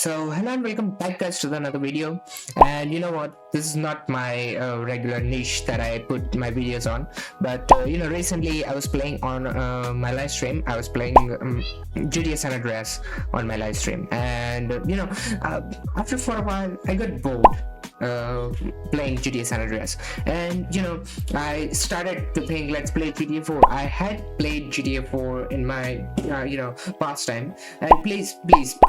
Hello and welcome back guys to another video. And you know what, this is not my regular niche that I put my videos on, but recently I was playing on my live stream. I was playing GTA San Andreas on my live stream, and after for a while I got bored playing GTA San Andreas, and I started to think, let's play GTA 4. I had played GTA 4 in my past time, and please just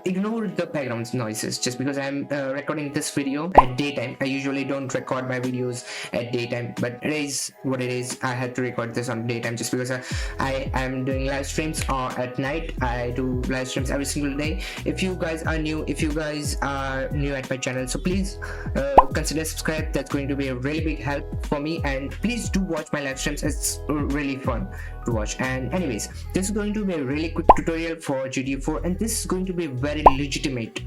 ignore the background noises, just because I'm recording this video at daytime. I usually don't record my videos at daytime, but it is what it is. I had to record this on daytime just because I am doing live streams at night. I do live streams every single day. If you guys are new at my channel, so please consider subscribe. That's going to be a really big help for me, and please do watch my live streams. It's really fun to watch. And anyways, this is going to be a really quick tutorial for GTA 4, and this is going to be a very legitimate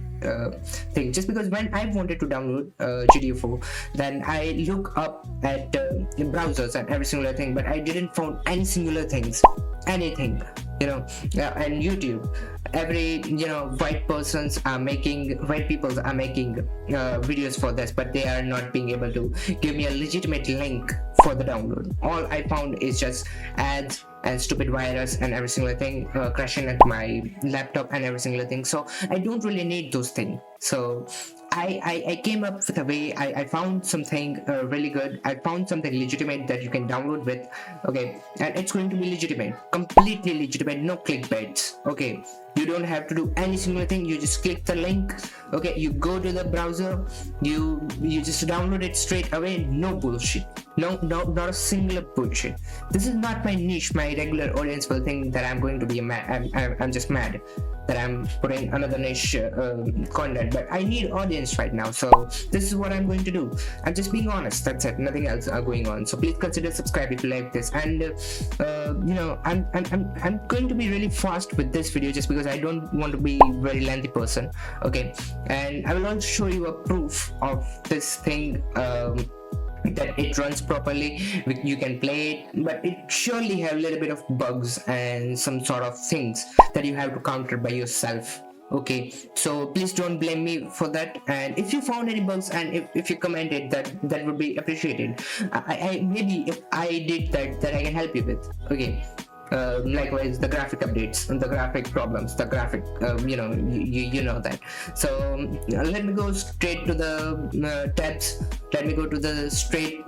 thing, just because when I wanted to download GTA 4, then I look up at browsers and every single thing, but I didn't find any singular things, anything, and YouTube. Every white people are making videos for this, but they are not being able to give me a legitimate link for the download. All I found is just ads and stupid virus and every single thing, crashing at my laptop and every single thing. So I don't really need those things. So I came up with a way. I found something really good. I found something legitimate that you can download with, okay, and it's going to be legitimate, completely legitimate, no clickbaits, okay. You don't have to do any single thing. You just click the link, okay, you go to the browser, you just download it straight away. No bullshit, no, not a single bullshit. This is not my niche. My regular audience will think that I'm going to be I'm just mad that I'm putting another niche content, but I need audience right now, so this is what I'm going to do. I'm just being honest, that's it, nothing else going on. So please consider subscribe if you like this, and I'm going to be really fast with this video just because I don't want to be very lengthy person, okay. And I will also show you a proof of this thing, that it runs properly. You can play it, but it surely have a little bit of bugs and some sort of things that you have to counter by yourself, okay. So please don't blame me for that, and if you found any bugs and if you commented, that would be appreciated. I maybe if I did that I can help you with, okay. Likewise, the graphic updates and the graphic problems, the graphic you know that. So let me go straight to the tabs. Let me go to the straight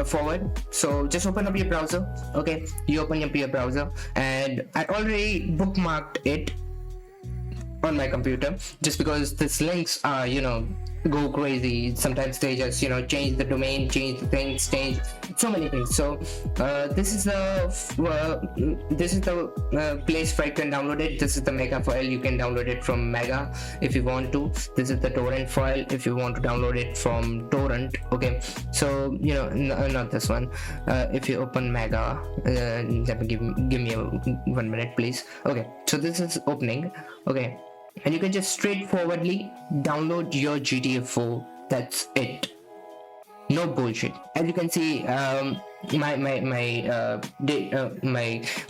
forward. So just open up your browser, okay. You open up your browser, and I already bookmarked it on my computer, just because these links are go crazy. Sometimes they just change the domain, change the things, change so many things. So this is the place where you can download it. This is the mega file. You can download it from mega if you want to. This is the torrent file if you want to download it from torrent, okay. So not this one. If you open mega, let me give me 1 minute please, okay. So this is opening, okay, and you can just straightforwardly download your GTA 4. That's it, no bullshit. As you can see, my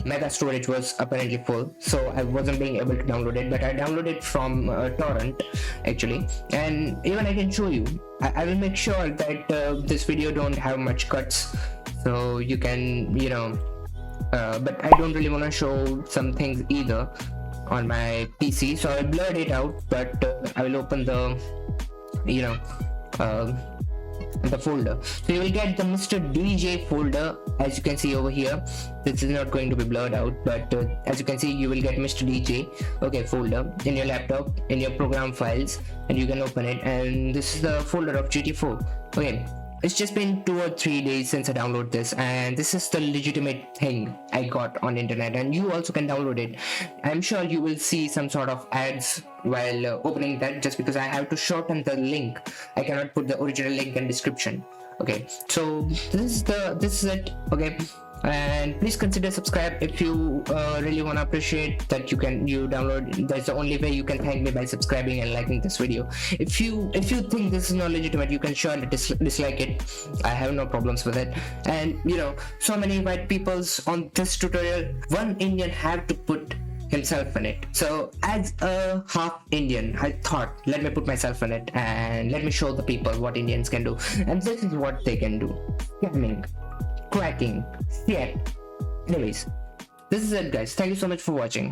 mega storage was apparently full, so I wasn't being able to download it, but I downloaded from torrent actually. And even I can show you, I will make sure that this video don't have much cuts, so you can but I don't really want to show some things either on my PC, so I blurred it out, but I will open the the folder. So you will get the Mr. DJ folder, as you can see over here. This is not going to be blurred out, but as you can see, you will get Mr. DJ, okay, folder in your laptop, in your program files, and you can open it, and this is the folder of GTA 4, okay. It's just been 2 or 3 days since I downloaded this, and this is the legitimate thing I got on internet, and you also can download it. I'm sure you will see some sort of ads while opening that, just because I have to shorten the link. I cannot put the original link in description, okay. So this is it, okay. And please consider subscribe if you really want to appreciate that you download. That's the only way you can thank me, by subscribing and liking this video. If you think this is not legitimate, you can surely dislike it. I have no problems with it. And so many white peoples on this tutorial, one Indian have to put himself in it. So as a half Indian, I thought, let me put myself in it and let me show the people what Indians can do. And this is what they can do: scamming, cracking, shit. Anyways, this is it, guys. Thank you so much for watching.